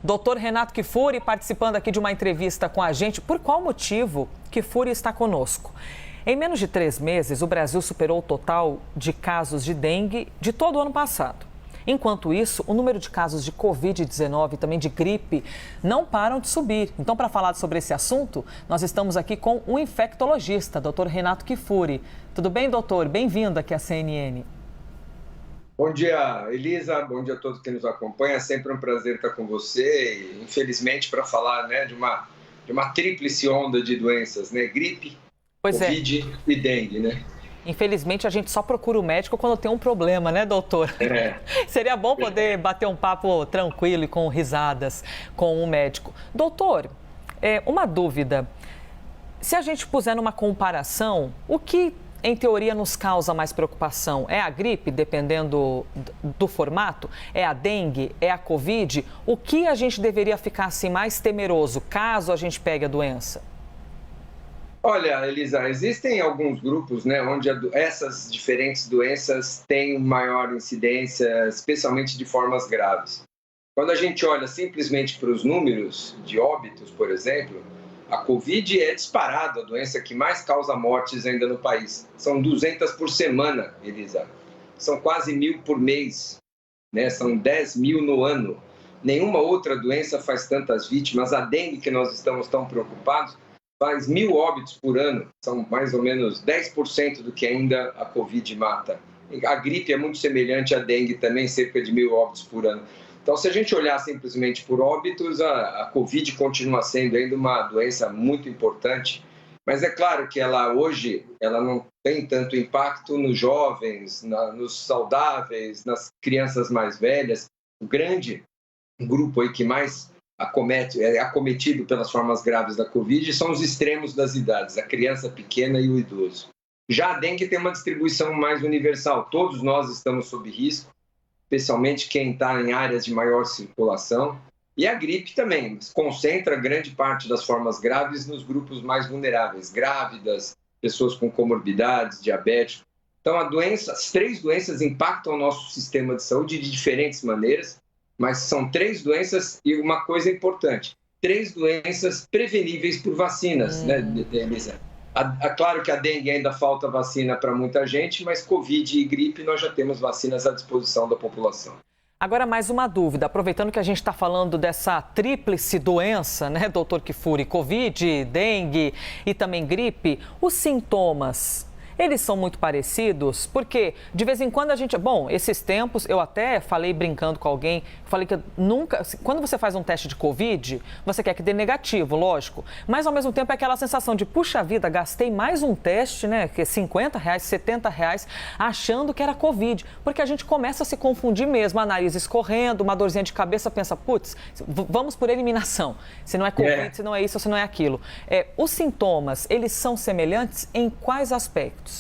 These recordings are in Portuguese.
Doutor Renato Kifuri participando aqui de uma entrevista com a gente. Por qual motivo Kifuri está conosco? Em menos de 3 meses, o Brasil superou o total de casos de dengue de todo o ano passado. Enquanto isso, o número de casos de Covid-19 e também de gripe não param de subir. Então, para falar sobre esse assunto, nós estamos aqui com um infectologista, doutor Renato Kifuri. Tudo bem, doutor? Bem-vindo aqui à CNN. Bom dia, Elisa. Bom dia a todos que nos acompanham. É sempre um prazer estar com você e, infelizmente, para falar de uma tríplice onda de doenças, né? Gripe, Covid e dengue, né? Infelizmente, a gente só procura o médico quando tem um problema, né, doutor? Seria bom poder bater um papo tranquilo e com risadas com o médico. Doutor, uma dúvida. Se a gente puser numa comparação, o que, em teoria, nos causa mais preocupação? É a gripe, dependendo do formato? É a dengue? É a Covid? O que a gente deveria ficar assim mais temeroso, caso a gente pegue a doença? Olha, Elisa, existem alguns grupos, né, onde essas diferentes doenças têm maior incidência, especialmente de formas graves. Quando a gente olha simplesmente para os números de óbitos, por exemplo, a Covid é disparado a doença que mais causa mortes ainda no país. São 200 por semana, Elisa. São quase 1.000 por mês, né? São 10 mil no ano. Nenhuma outra doença faz tantas vítimas. A dengue, que nós estamos tão preocupados, faz 1.000 óbitos por ano, são mais ou menos 10% do que ainda a Covid mata. A gripe é muito semelhante à dengue também, cerca de 1.000 óbitos por ano. Então, se a gente olhar simplesmente por óbitos, a Covid continua sendo ainda uma doença muito importante, mas é claro que hoje ela não tem tanto impacto nos jovens, nos saudáveis, nas crianças mais velhas. O grande grupo aí que mais é acometido pelas formas graves da Covid são os extremos das idades, a criança pequena e o idoso. Já a dengue tem uma distribuição mais universal, todos nós estamos sob risco, especialmente quem está em áreas de maior circulação. E a gripe também concentra grande parte das formas graves nos grupos mais vulneráveis, grávidas, pessoas com comorbidades, diabéticos. Então, as 3 doenças impactam o nosso sistema de saúde de diferentes maneiras, mas são 3 doenças e uma coisa importante, 3 doenças preveníveis por vacinas, né, Elisa? Claro que a dengue ainda falta vacina para muita gente, mas Covid e gripe nós já temos vacinas à disposição da população. Agora, mais uma dúvida, aproveitando que a gente está falando dessa tríplice doença, né, doutor Kifuri, Covid, dengue e também gripe, os sintomas, eles são muito parecidos? Porque de vez em quando a gente... Bom, esses tempos, eu até falei brincando com alguém, falei que nunca... Quando você faz um teste de Covid, você quer que dê negativo, lógico. Mas ao mesmo tempo é aquela sensação de, puxa vida, gastei mais um teste, né? Que é R$50, R$70, achando que era Covid. Porque a gente começa a se confundir mesmo, a nariz escorrendo, uma dorzinha de cabeça, pensa, putz, vamos por eliminação. Se não é Covid, se não é isso, se não é aquilo. Os sintomas, eles são semelhantes em quais aspectos?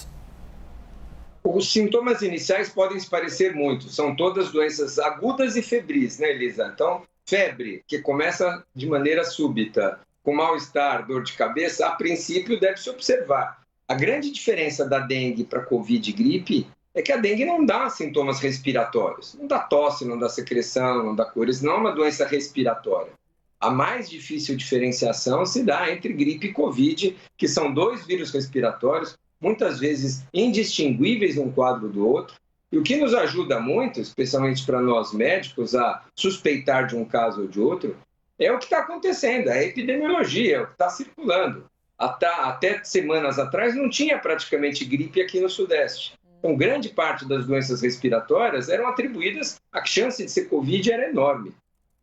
Os sintomas iniciais podem se parecer muito, são todas doenças agudas e febris, né, Elisa? Então, febre, que começa de maneira súbita, com mal-estar, dor de cabeça, a princípio deve-se observar. A grande diferença da dengue para Covid e gripe é que a dengue não dá sintomas respiratórios, não dá tosse, não dá secreção, não dá cores, não é uma doença respiratória. A mais difícil diferenciação se dá entre gripe e Covid, que são 2 vírus respiratórios, muitas vezes indistinguíveis um quadro do outro. E o que nos ajuda muito, especialmente para nós médicos, a suspeitar de um caso ou de outro, é o que está acontecendo, a epidemiologia, é o que está circulando. Até semanas atrás não tinha praticamente gripe aqui no Sudeste. Então, grande parte das doenças respiratórias eram atribuídas, a chance de ser Covid era enorme.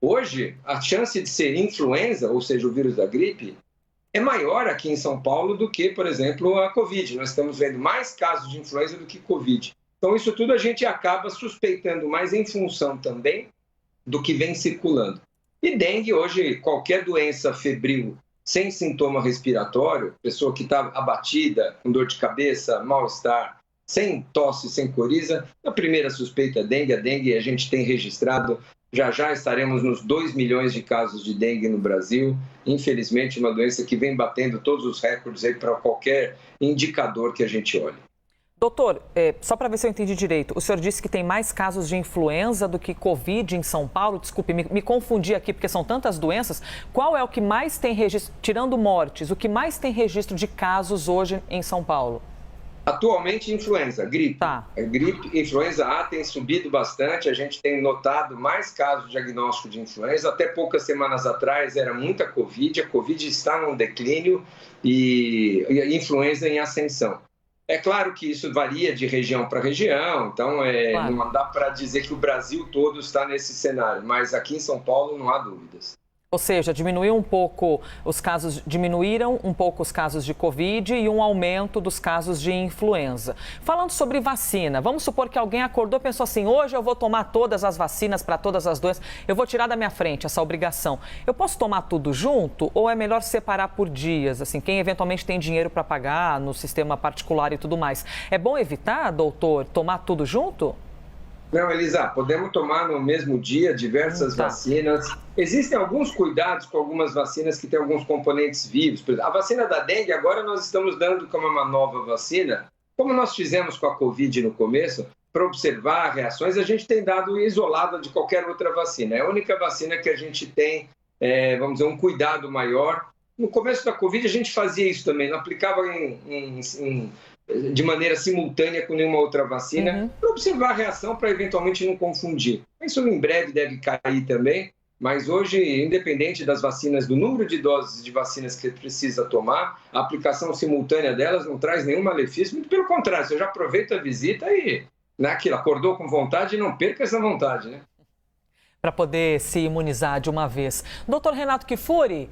Hoje, a chance de ser influenza, ou seja, o vírus da gripe, é maior aqui em São Paulo do que, por exemplo, a Covid. Nós estamos vendo mais casos de influenza do que Covid. Então, isso tudo a gente acaba suspeitando mais em função também do que vem circulando. E dengue, hoje, qualquer doença febril sem sintoma respiratório, pessoa que está abatida, com dor de cabeça, mal-estar, sem tosse, sem coriza, a primeira suspeita é dengue. A dengue a gente tem registrado, já estaremos nos 2 milhões de casos de dengue no Brasil. Infelizmente, uma doença que vem batendo todos os recordes aí para qualquer indicador que a gente olhe. Doutor, só para ver se eu entendi direito, o senhor disse que tem mais casos de influenza do que Covid em São Paulo. Desculpe, me confundi aqui, porque são tantas doenças. Qual é o que mais tem registro, tirando mortes, o que mais tem registro de casos hoje em São Paulo? Atualmente, influenza, gripe. Tá. Gripe, influenza A tem subido bastante, a gente tem notado mais casos de diagnóstico de influenza. Até poucas semanas atrás era muita Covid, a Covid está num declínio e a influenza em ascensão. É claro que isso varia de região para região, então Claro. não dá para dizer que o Brasil todo está nesse cenário, mas aqui em São Paulo não há dúvidas. Ou seja, diminuíram um pouco os casos de Covid e um aumento dos casos de influenza. Falando sobre vacina, vamos supor que alguém acordou e pensou assim: hoje eu vou tomar todas as vacinas para todas as doenças, eu vou tirar da minha frente essa obrigação. Eu posso tomar tudo junto ou é melhor separar por dias? Assim, quem eventualmente tem dinheiro para pagar no sistema particular e tudo mais. É bom evitar, doutor, tomar tudo junto? Não, Elisa, podemos tomar no mesmo dia diversas vacinas. Existem alguns cuidados com algumas vacinas que têm alguns componentes vivos. Por exemplo, a vacina da dengue, agora nós estamos dando como uma nova vacina, como nós fizemos com a Covid no começo, para observar reações, a gente tem dado isolada de qualquer outra vacina. É a única vacina que a gente tem, vamos dizer, um cuidado maior. No começo da Covid a gente fazia isso também, não aplicava de maneira simultânea com nenhuma outra vacina, para observar a reação, para eventualmente não confundir. Isso em breve deve cair também, mas hoje, independente das vacinas, do número de doses de vacinas que precisa tomar, a aplicação simultânea delas não traz nenhum malefício, muito pelo contrário, você já aproveita a visita e naquilo, acordou com vontade, não perca essa vontade, né? Para poder se imunizar de uma vez. Doutor Renato Kifuri,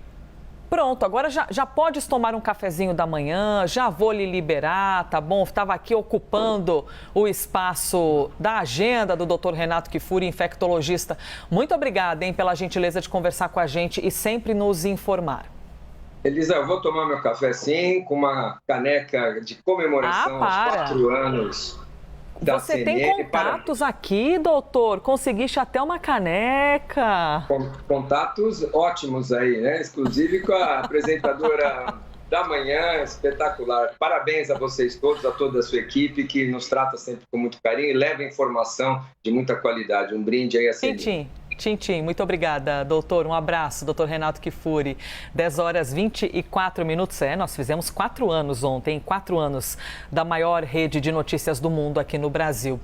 pronto, agora já podes tomar um cafezinho da manhã, já vou lhe liberar, tá bom? Estava aqui ocupando o espaço da agenda do doutor Renato Kifuri, infectologista. Muito obrigada, hein, pela gentileza de conversar com a gente e sempre nos informar. Elisa, eu vou tomar meu café sim, com uma caneca de comemoração aos 4 anos da Você CNN. tem contatos aqui, doutor? Conseguiste até uma caneca. Contatos ótimos aí, né? Inclusive com a apresentadora da manhã, espetacular. Parabéns a vocês todos, a toda a sua equipe, que nos trata sempre com muito carinho e leva informação de muita qualidade. Um brinde aí a CNN. Tchim, muito obrigada, doutor. Um abraço, doutor Renato Kifuri. 10h24. Nós fizemos 4 anos ontem, 4 anos da maior rede de notícias do mundo aqui no Brasil.